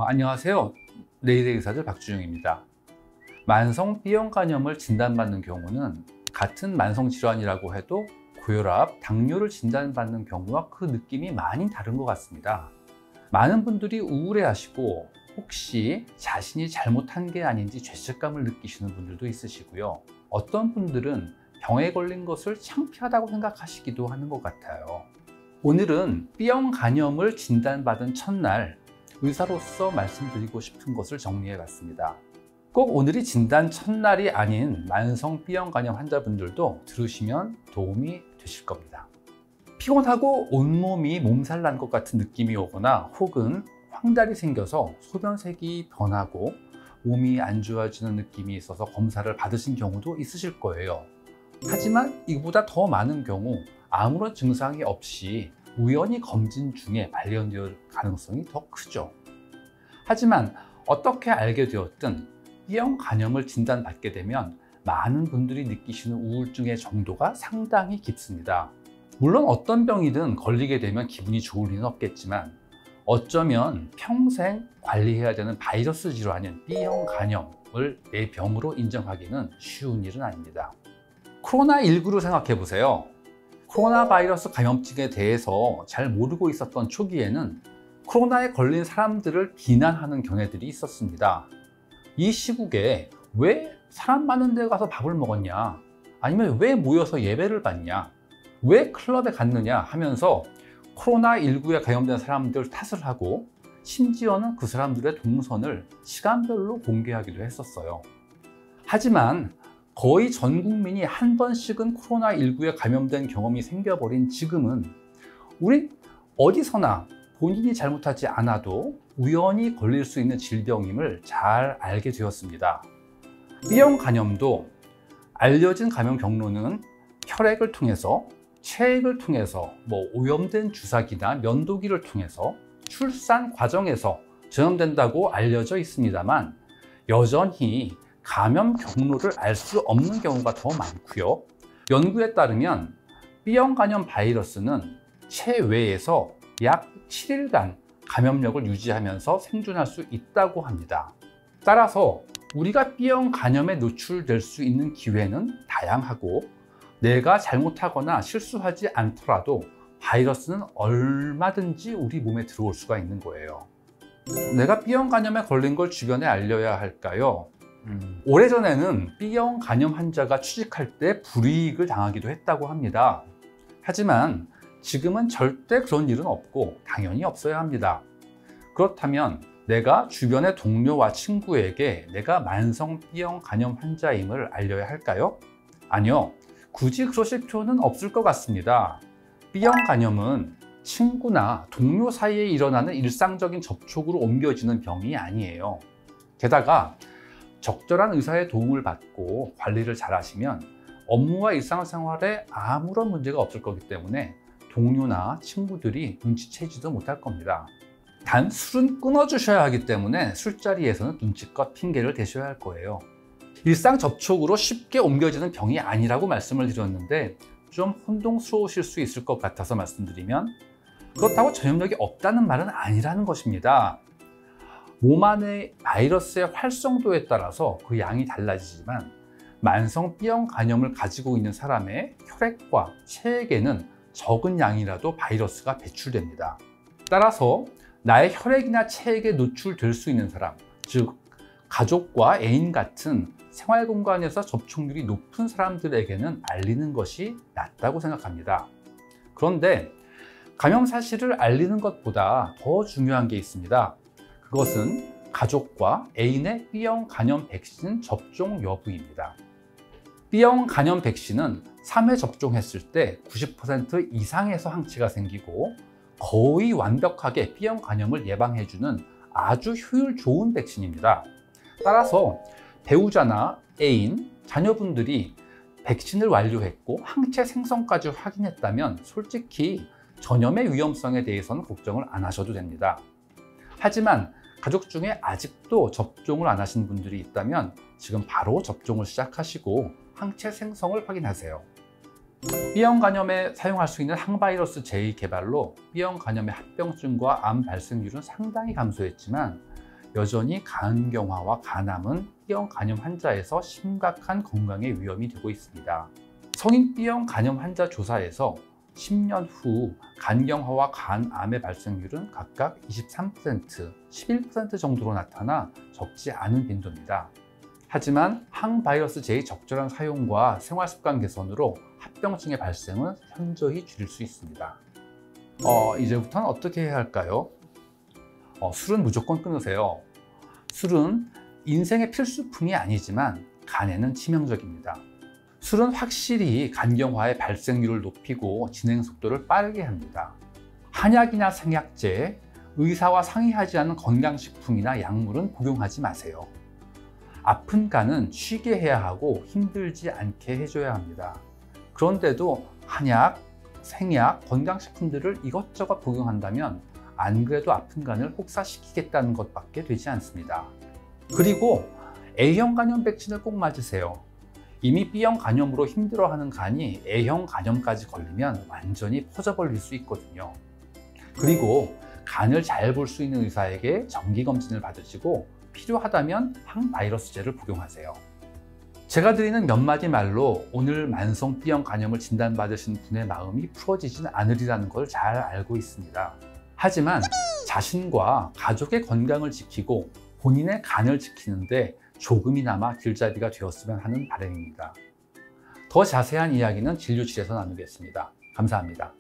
안녕하세요. 내일의 의사들 박주영입니다. 만성 B형 간염을 진단받는 경우는 같은 만성 질환이라고 해도 고혈압, 당뇨를 진단받는 경우와 그 느낌이 많이 다른 것 같습니다. 많은 분들이 우울해하시고 혹시 자신이 잘못한 게 아닌지 죄책감을 느끼시는 분들도 있으시고요. 어떤 분들은 병에 걸린 것을 창피하다고 생각하시기도 하는 것 같아요. 오늘은 B형 간염을 진단받은 첫날 의사로서 말씀드리고 싶은 것을 정리해 봤습니다. 꼭 오늘이 진단 첫날이 아닌 만성 B형 간염 환자분들도 들으시면 도움이 되실 겁니다. 피곤하고 온몸이 몸살 난 것 같은 느낌이 오거나 혹은 황달이 생겨서 소변색이 변하고 몸이 안 좋아지는 느낌이 있어서 검사를 받으신 경우도 있으실 거예요. 하지만 이보다 더 많은 경우 아무런 증상이 없이 우연히 검진 중에 발견될 가능성이 더 크죠. 하지만 어떻게 알게 되었든 B형 간염을 진단받게 되면 많은 분들이 느끼시는 우울증의 정도가 상당히 깊습니다. 물론 어떤 병이든 걸리게 되면 기분이 좋을 리는 없겠지만 어쩌면 평생 관리해야 되는 바이러스 질환인 B형 간염을 내 병으로 인정하기는 쉬운 일은 아닙니다. 코로나19로 생각해 보세요. 코로나 바이러스 감염증에 대해서 잘 모르고 있었던 초기에는 코로나에 걸린 사람들을 비난하는 견해들이 있었습니다. 이 시국에 왜 사람 많은 데 가서 밥을 먹었냐, 아니면 왜 모여서 예배를 받냐, 왜 클럽에 갔느냐 하면서 코로나19에 감염된 사람들 탓을 하고 심지어는 그 사람들의 동선을 시간별로 공개하기도 했었어요. 하지만 거의 전 국민이 한 번씩은 코로나19에 감염된 경험이 생겨버린 지금은 우리 어디서나 본인이 잘못하지 않아도 우연히 걸릴 수 있는 질병임을 잘 알게 되었습니다. B형 간염도 알려진 감염 경로는 혈액을 통해서, 체액을 통해서, 오염된 주사기나 면도기를 통해서 출산 과정에서 전염된다고 알려져 있습니다만 여전히 감염 경로를 알 수 없는 경우가 더 많고요. 연구에 따르면 B형 간염 바이러스는 체외에서 약 7일간 감염력을 유지하면서 생존할 수 있다고 합니다. 따라서 우리가 B형 간염에 노출될 수 있는 기회는 다양하고 내가 잘못하거나 실수하지 않더라도 바이러스는 얼마든지 우리 몸에 들어올 수가 있는 거예요. 내가 B형 간염에 걸린 걸 주변에 알려야 할까요? 오래전에는 B형 간염 환자가 취직할 때 불이익을 당하기도 했다고 합니다. 하지만 지금은 절대 그런 일은 없고 당연히 없어야 합니다. 그렇다면 내가 주변의 동료와 친구에게 내가 만성 B형 간염 환자임을 알려야 할까요? 아니요, 굳이 그러실 필요는 없을 것 같습니다. B형 간염은 친구나 동료 사이에 일어나는 일상적인 접촉으로 옮겨지는 병이 아니에요. 게다가 적절한 의사의 도움을 받고 관리를 잘 하시면 업무와 일상생활에 아무런 문제가 없을 거기 때문에 동료나 친구들이 눈치채지도 못할 겁니다. 단 술은 끊어주셔야 하기 때문에 술자리에서는 눈치껏 핑계를 대셔야 할 거예요. 일상 접촉으로 쉽게 옮겨지는 병이 아니라고 말씀을 드렸는데 좀 혼동스러우실 수 있을 것 같아서 말씀드리면 그렇다고 전염력이 없다는 말은 아니라는 것입니다. 몸 안의 바이러스의 활성도에 따라서 그 양이 달라지지만 만성 B형 간염을 가지고 있는 사람의 혈액과 체액에는 적은 양이라도 바이러스가 배출됩니다. 따라서 나의 혈액이나 체액에 노출될 수 있는 사람, 즉 가족과 애인 같은 생활 공간에서 접촉률이 높은 사람들에게는 알리는 것이 낫다고 생각합니다. 그런데 감염 사실을 알리는 것보다 더 중요한 게 있습니다. 그것은 가족과 애인의 B형 간염 백신 접종 여부입니다. B형 간염 백신은 3회 접종했을 때 90% 이상에서 항체가 생기고 거의 완벽하게 B형 간염을 예방해주는 아주 효율 좋은 백신입니다. 따라서 배우자나 애인, 자녀분들이 백신을 완료했고 항체 생성까지 확인했다면 솔직히 전염의 위험성에 대해서는 걱정을 안 하셔도 됩니다. 하지만 가족 중에 아직도 접종을 안 하신 분들이 있다면 지금 바로 접종을 시작하시고 항체 생성을 확인하세요. B형 간염에 사용할 수 있는 항바이러스 제이 개발로 B형 간염의 합병증과 암 발생률은 상당히 감소했지만 여전히 간경화와 간암은 B형 간염 환자에서 심각한 건강의 위험이 되고 있습니다. 성인 B형 간염 환자 조사에서 10년 후 간경화와 간암의 발생률은 각각 23%, 11% 정도로 나타나 적지 않은 빈도입니다. 하지만 항바이러스제의 적절한 사용과 생활습관 개선으로 합병증의 발생은 현저히 줄일 수 있습니다. 이제부터는 어떻게 해야 할까요? 술은 무조건 끊으세요. 술은 인생의 필수품이 아니지만 간에는 치명적입니다. 술은 확실히 간경화의 발생률을 높이고 진행 속도를 빠르게 합니다. 한약이나 생약제, 의사와 상의하지 않은 건강식품이나 약물은 복용하지 마세요. 아픈 간은 쉬게 해야 하고 힘들지 않게 해줘야 합니다. 그런데도 한약, 생약, 건강식품들을 이것저것 복용한다면 안 그래도 아픈 간을 혹사시키겠다는 것밖에 되지 않습니다. 그리고 A형 간염 백신을 꼭 맞으세요. 이미 B형 간염으로 힘들어하는 간이 A형 간염까지 걸리면 완전히 퍼져버릴 수 있거든요. 그리고 간을 잘 볼 수 있는 의사에게 정기검진을 받으시고 필요하다면 항바이러스제를 복용하세요. 제가 드리는 몇 마디 말로 오늘 만성 B형 간염을 진단받으신 분의 마음이 풀어지진 않으리라는 걸 잘 알고 있습니다. 하지만 자신과 가족의 건강을 지키고 본인의 간을 지키는데 조금이나마 길잡이가 되었으면 하는 바람입니다. 더 자세한 이야기는 진료실에서 나누겠습니다. 감사합니다.